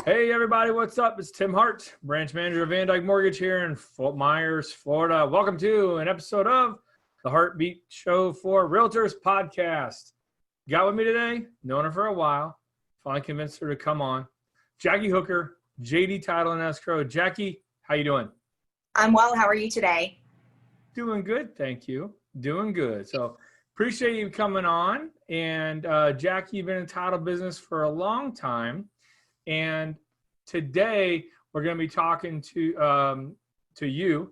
Hey everybody, what's up? It's Tim Hart, branch manager of VanDyk Mortgage here in Fort Myers, Florida. Welcome to an episode of the Heartbeat Show for Realtors podcast. Got with me today, known her for a while, finally convinced her to come on. Jackie Hooker, JD Title and Escrow. Jackie, how you doing? I'm well. How are you today? Doing good, thank you. Doing good. So appreciate you coming on. And Jackie, you've been in title business for a long time. And today we're going to be talking to you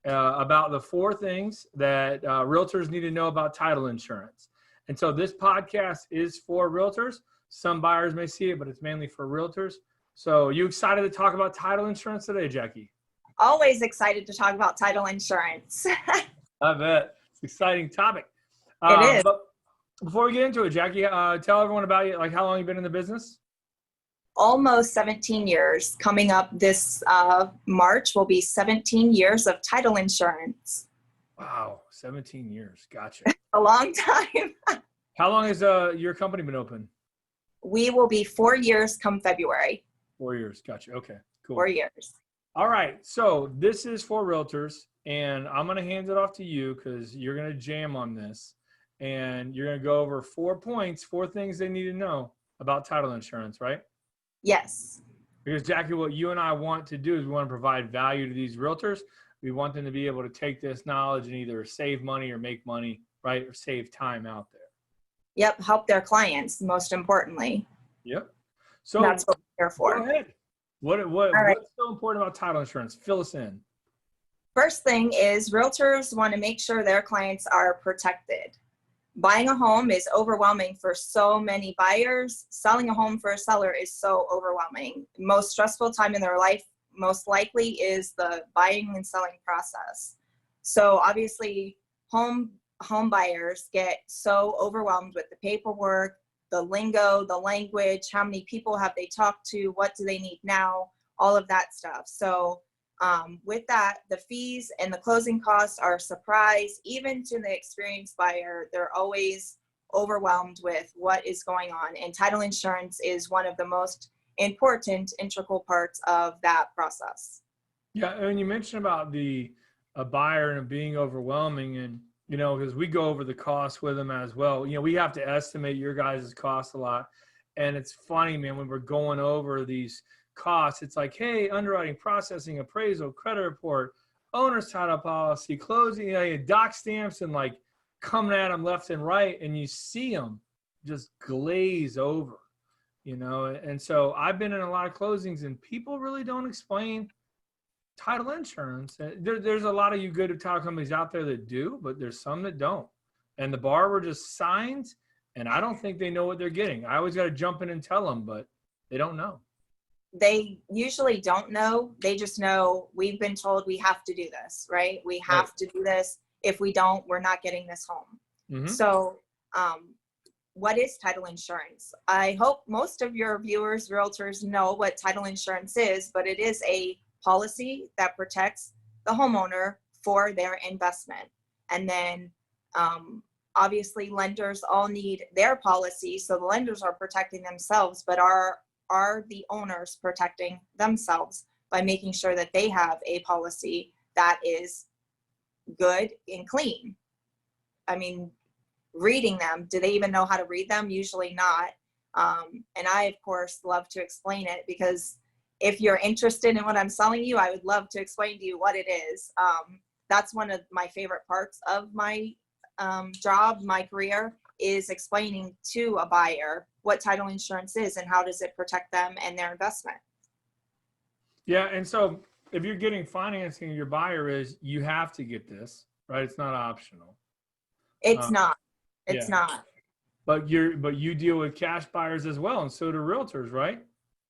about the 4 things that realtors need to know about title insurance. And so this podcast is for realtors. Some buyers may see it, but it's mainly for realtors. So you excited to talk about title insurance today, Jackie? Always excited to talk about title insurance. I bet. It's an exciting topic. It is. But before we get into it, Jackie, tell everyone about you, like how long you've been in the business? Almost 17 years. Coming up this March will be 17 years of title insurance. Wow, 17 years. Gotcha. A long time. How long has your company been open? We will be 4 years come February. 4 years. Gotcha. Okay, cool. 4 years. All right. So this is for realtors, and I'm going to hand it off to you because you're going to jam on this. And you're going to go over 4 points, 4 things they need to know about title insurance, right? Yes. Because Jackie, what you and I want to do is we want to provide value to these realtors. We want them to be able to take this knowledge and either save money or make money, right? Or save time out there. Yep. Help their clients, most importantly. Yep. So that's what we're here for. Go ahead. What's so important about title insurance? Fill us in. First thing is realtors want to make sure their clients are protected. Buying a home is overwhelming for so many buyers. Selling a home for a seller is so overwhelming. Most stressful time in their life, most likely, is the buying and selling process. So obviously, home buyers get so overwhelmed with the paperwork, the lingo, the language, how many people have they talked to, what do they need now, all of that stuff. So with that, the fees and the closing costs are a surprise. Even to the experienced buyer, they're always overwhelmed with what is going on. And title insurance is one of the most important, integral parts of that process. Yeah, and you mentioned about a buyer and it being overwhelming, and because we go over the cost with them as well. We have to estimate your guys' cost a lot. And it's funny, man, when we're going over these costs, it's like, hey, underwriting, processing, appraisal, credit report, owner's title policy, closing, doc stamps, and like coming at them left and right, and you see them just glaze over, and so I've been in a lot of closings and people really don't explain title insurance. There's a lot of you good title companies out there that do, but there's some that don't, and the borrower just signs, and I don't think they know what they're getting. I always got to jump in and tell them, but they don't know. They usually don't know. They just know we've been told we have to do this, right? We have to do this. If we don't, we're not getting this home. Mm-hmm. So what is title insurance? I hope most of your viewers, realtors, know what title insurance is, but it is a policy that protects the homeowner for their investment. And then obviously lenders all need their policy. So the lenders are protecting themselves, but are the owners protecting themselves by making sure that they have a policy that is good and clean. I mean, reading them, do they even know how to read them? Usually not. And I, of course, love to explain it, because if you're interested in what I'm selling you, I would love to explain to you what it is. That's one of my favorite parts of my job, my career, is explaining to a buyer what title insurance is and how does it protect them and their investment. Yeah, and so if you're getting financing, your buyer is, you have to get this, right? It's not optional. It's not. It's not. But you deal with cash buyers as well, and so do realtors, right?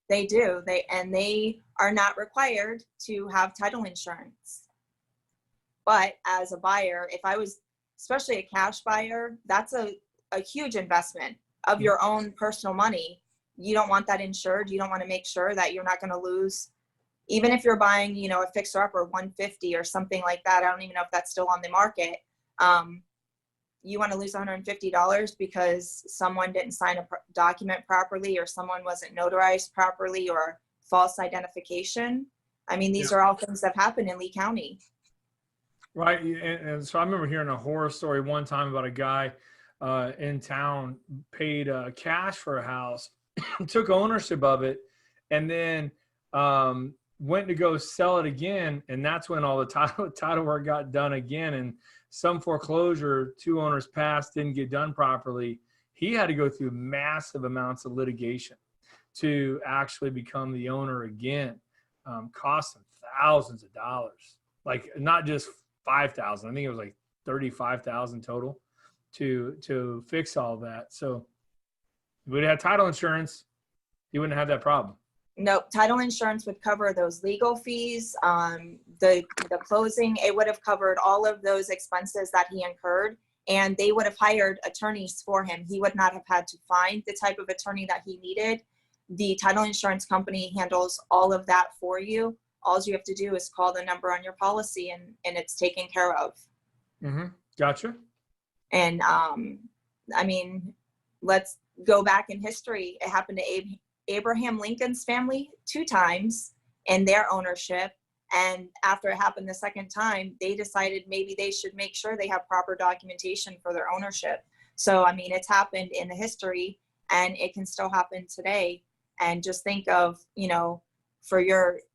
They do. They are not required to have title insurance. But as a buyer, if I was, especially a cash buyer, that's a huge investment of your own personal money. You don't want that insured. You don't want to make sure that you're not going to lose, even if you're buying, a fixer upper 150 or something like that. I don't even know if that's still on the market. You want to lose $150 because someone didn't sign a document properly, or someone wasn't notarized properly, or false identification. I mean, these are all things that happen in Lee County. Right. And so I remember hearing a horror story one time about a guy in town paid cash for a house, took ownership of it, and then went to go sell it again. And that's when all the title work got done again. And some foreclosure, 2 owners passed, didn't get done properly. He had to go through massive amounts of litigation to actually become the owner again. Cost him thousands of dollars, like not just 5,000. I think it was like 35,000 total to fix all that. So if we'd had title insurance, he wouldn't have that problem. Nope. Title insurance would cover those legal fees, the closing. It would have covered all of those expenses that he incurred, and they would have hired attorneys for him. He would not have had to find the type of attorney that he needed. The title insurance company handles all of that for you. All you have to do is call the number on your policy, and it's taken care of. Mm-hmm. Gotcha. And I mean, let's go back in history. It happened to Abraham Lincoln's family 2 times in their ownership. And after it happened the second time, they decided maybe they should make sure they have proper documentation for their ownership. So, I mean, it's happened in the history, and it can still happen today. And just think of, you know, for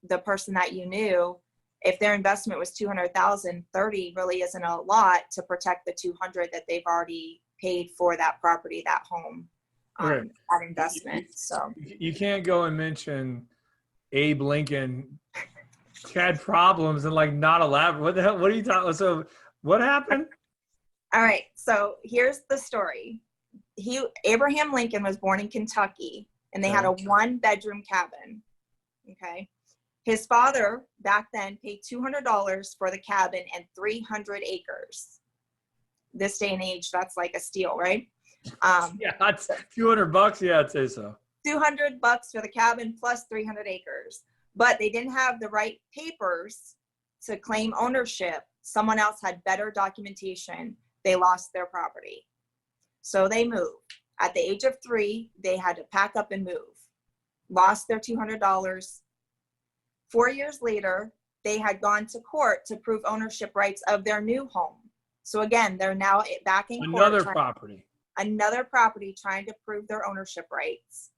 the person that you knew, if their investment was 200,000, 30 really isn't a lot to protect the 200 that they've already paid for that property, that home, Right. that investment. So you can't go and mention Abe Lincoln had problems and like not elaborate. What the hell? What are you talking? So what happened? All right. So here's the story. Abraham Lincoln was born in Kentucky, and they had a 1-bedroom cabin. Okay. His father back then paid $200 for the cabin and 300 acres. This day and age, that's like a steal, right? Yeah, that's a few $100. Yeah, I'd say so. $200 for the cabin plus 300 acres. But they didn't have the right papers to claim ownership. Someone else had better documentation. They lost their property. So they moved. At the age of 3, they had to pack up and move. Lost their $200. 4 years later, they had gone to court to prove ownership rights of their new home. So again, they're now back in court. Another property trying to prove their ownership rights.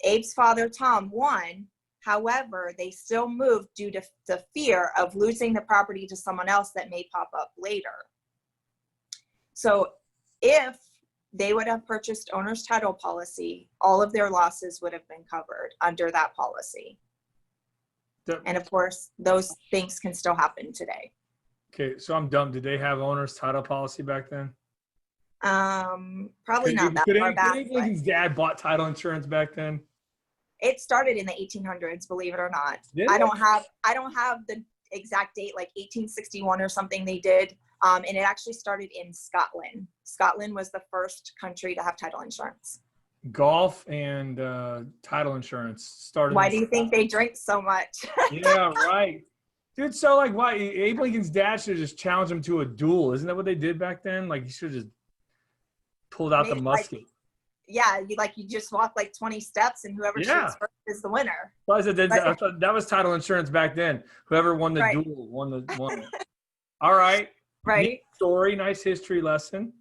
Abe's father, Tom, won. However, they still moved due to the fear of losing the property to someone else that may pop up later. So if they would have purchased owner's title policy, all of their losses would have been covered under that policy. And of course, those things can still happen today. Okay, so I'm dumb. Did they have owner's title policy back then? Probably not that far back. His dad bought title insurance back then. It started in the 1800s, believe it or not. I don't have the exact date, like 1861 or something they did. And it actually started in Scotland. Scotland was the first country to have title insurance. Golf and title insurance started. Why do you think they drink so much? Yeah, right. Dude, so like why Abe Lincoln's dad should have just challenged him to a duel. Isn't that what they did back then? Like he should have just pulled out the musket. You just walk like 20 steps and whoever shoots first is the winner. Well, I thought that was title insurance back then. Whoever won the duel won it. All right. Right. Neat story, nice history lesson.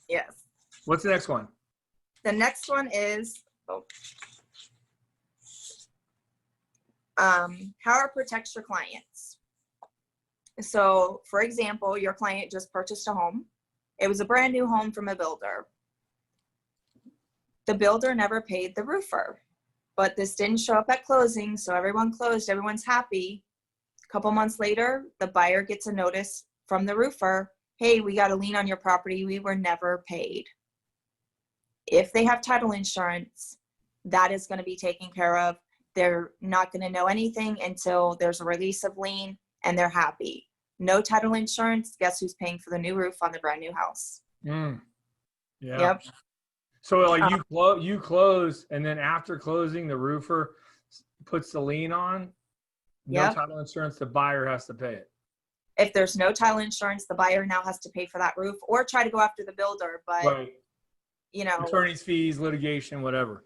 Yes. What's the next one? The next one is how it protects your clients. So, for example, your client just purchased a home. It was a brand new home from a builder. The builder never paid the roofer, but this didn't show up at closing, so everyone closed, everyone's happy. A couple months later, the buyer gets a notice from the roofer, hey, we got a lien on your property, we were never paid. If they have title insurance, that is going to be taken care of. They're not going to know anything until there's a release of lien and they're happy. No title insurance, guess who's paying for the new roof on the brand new house? Yeah. Yep. So like you close, and then after closing, the roofer puts the lien on. No title insurance, the buyer has to pay it. If there's no title insurance, the buyer now has to pay for that roof or try to go after the builder. But, attorney's fees, litigation, whatever.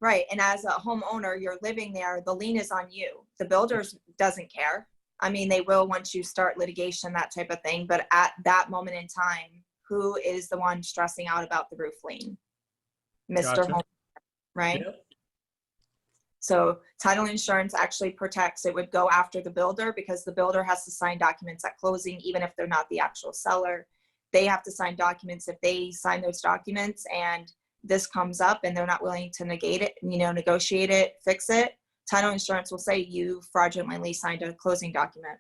Right. And as a homeowner, you're living there, the lien is on you. The builders doesn't care. I mean, they will once you start litigation, that type of thing. But at that moment in time, who is the one stressing out about the roof lien? Mr. Gotcha. Home, right? Yep. So title insurance actually protects. It would go after the builder because the builder has to sign documents at closing, even if they're not the actual seller. They have to sign documents. If they sign those documents and this comes up and they're not willing to negate it, negotiate it, fix it, title insurance will say you fraudulently signed a closing document.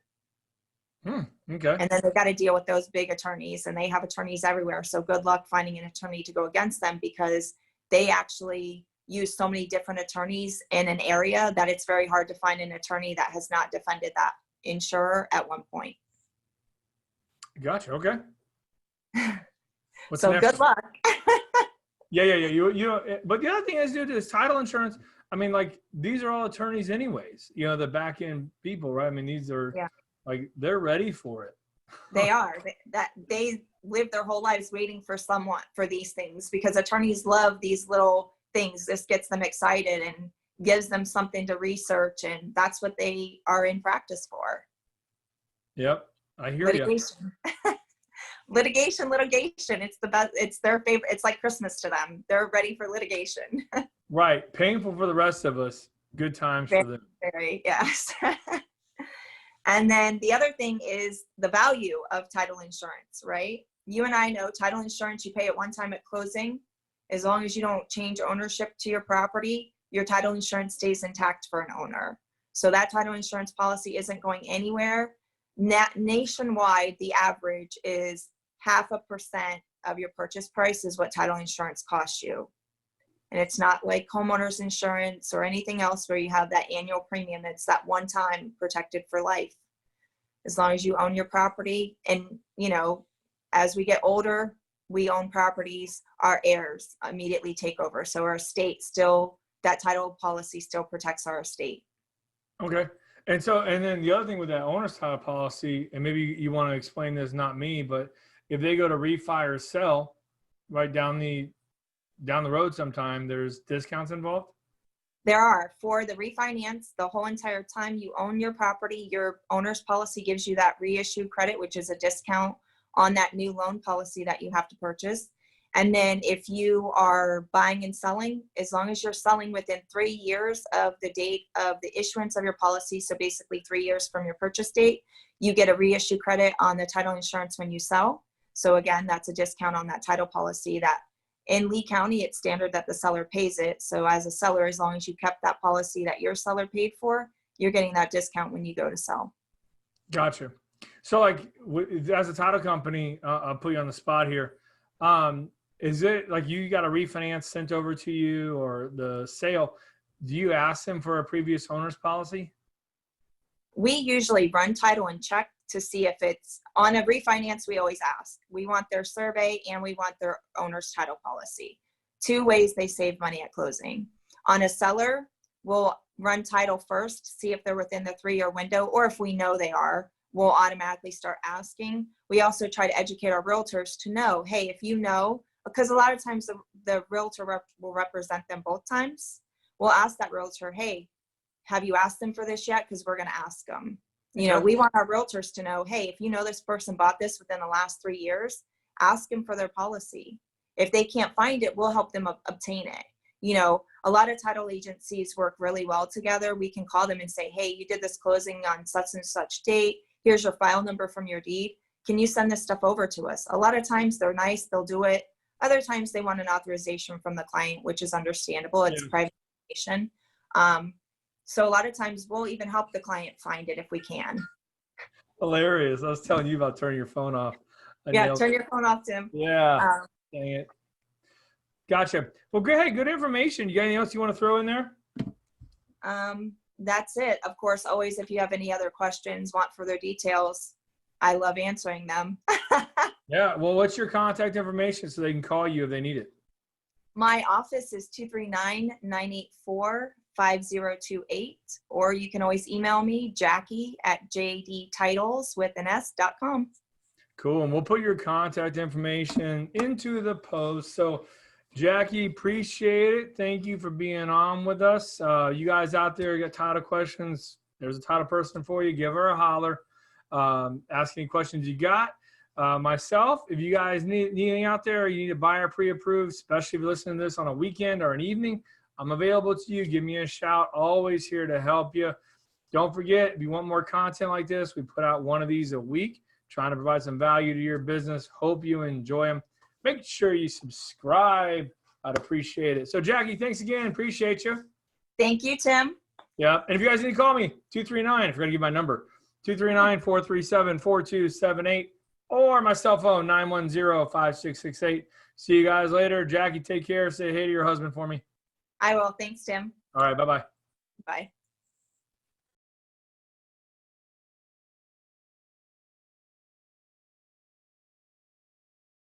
Okay. And then they've got to deal with those big attorneys, and they have attorneys everywhere. So good luck finding an attorney to go against them, because they actually use so many different attorneys in an area that it's very hard to find an attorney that has not defended that insurer at one point. Gotcha. Okay. So good luck. Yeah. But the other thing is, dude, is title insurance. I mean, like, these are all attorneys anyways, the back end people, right? I mean, these are like, they're ready for it. They are. They live their whole lives waiting for someone for these things, because attorneys love these little things. This gets them excited and gives them something to research, and that's what they are in practice for. Yep. I hear you. Litigation. It's the best. It's their favorite. It's like Christmas to them. They're ready for litigation. Right. Painful for the rest of us. Good times for them. Very, yes. And then the other thing is the value of title insurance, right? You and I know title insurance, you pay it one time at closing. As long as you don't change ownership to your property, your title insurance stays intact for an owner. So that title insurance policy isn't going anywhere. Nationwide, the average is 0.5% of your purchase price is what title insurance costs you. And it's not like homeowners insurance or anything else where you have that annual premium. It's that one time protected for life. As long as you own your property, and, as we get older, we own properties, our heirs immediately take over. So our estate that title policy still protects our estate. Okay. And then the other thing with that owner's title policy, and maybe you want to explain this, not me, but if they go to refi or sell right down the road sometime, there's discounts involved? There are. For the refinance, the whole entire time you own your property, your owner's policy gives you that reissue credit, which is a discount on that new loan policy that you have to purchase. And then if you are buying and selling, as long as you're selling within 3 years of the date of the issuance of your policy, so basically 3 years from your purchase date, you get a reissue credit on the title insurance when you sell. So again, that's a discount on that title policy that in Lee County, it's standard that the seller pays it. So as a seller, as long as you kept that policy that your seller paid for, you're getting that discount when you go to sell. Gotcha. So like, as a title company, I'll put you on the spot here. Is it like you got a refinance sent over to you or the sale? Do you ask them for a previous owner's policy? We usually run title and check to see if it's on a refinance. We always ask. We want their survey and we want their owner's title policy. 2 ways they save money at closing. On a seller, we'll run title first, see if they're within the 3-year window, or if we know they are, we'll automatically start asking. We also try to educate our realtors to know, hey, if you know, because a lot of times the realtor will represent them both times. We'll ask that realtor, hey, have you asked them for this yet? Because we're going to ask them. We want our realtors to know, hey, if you know this person bought this within the last 3 years, ask them for their policy. If they can't find it, we'll help them obtain it. A lot of title agencies work really well together. We can call them and say, hey, you did this closing on such and such date. Here's your file number from your deed. Can you send this stuff over to us? A lot of times they're nice, they'll do it. Other times they want an authorization from the client, which is understandable. It's private information. So a lot of times we'll even help the client find it if we can. Hilarious. I was telling you about turning your phone off. Turn your phone off, Tim. Yeah. Dang it. Gotcha. Well, good information. You got anything else you want to throw in there? That's it. Of course, always, if you have any other questions, want further details, I love answering them. Yeah. Well, what's your contact information so they can call you if they need it? My office is 239-984-5028, or you can always email me, Jackie@jdtitles.com. Cool. And we'll put your contact information into the post. So Jackie, appreciate it. Thank you for being on with us. You guys out there got title questions, there's a title person for you. Give her a holler. Ask any questions you got. Myself, if you guys need anything out there, or you need a buyer pre-approved, especially if you're listening to this on a weekend or an evening, I'm available to you. Give me a shout. Always here to help you. Don't forget, if you want more content like this, we put out one of these a week, trying to provide some value to your business. Hope you enjoy them. Make sure you subscribe. I'd appreciate it. So, Jackie, thanks again. Appreciate you. Thank you, Tim. Yeah. And if you guys need to call me, 239, I forgot to give my number, 239-437-4278, or my cell phone, 910-5668. See you guys later. Jackie, take care. Say hey to your husband for me. I will. Thanks, Tim. All right. Bye-bye. Bye.